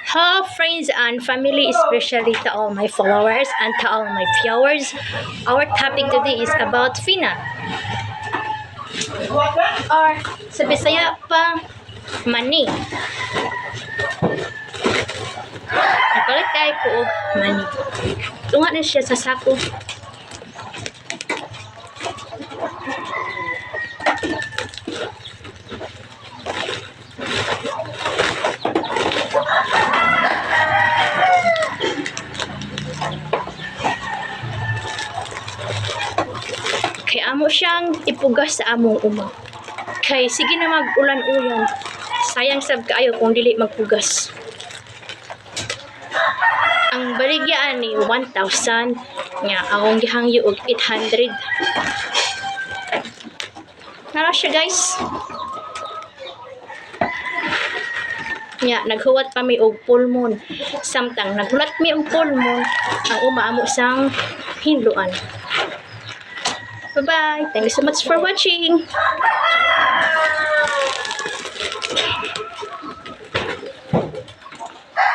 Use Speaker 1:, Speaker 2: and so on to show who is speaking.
Speaker 1: Hello friends and family, especially to all my followers and to all my viewers. Our topic today is about Fina. Or sa Bisaya pa, mani. Nagpalit tayo po og mani. Tunga na siya sa sako. Kay amo siyang ipugas sa among uma. Kay sige na mag-ulan-ulan. Sayang sab kaayo kung dili magpugas. Ang baligyan ni 1,000 nga akong gihangyo og 800. Nara siya guys. Nya naghuwat pa mi og pulmon. Samtang naghulat mi og pulmon, ang uma amo sang hinluan. Bye-bye. Thank you so much for watching.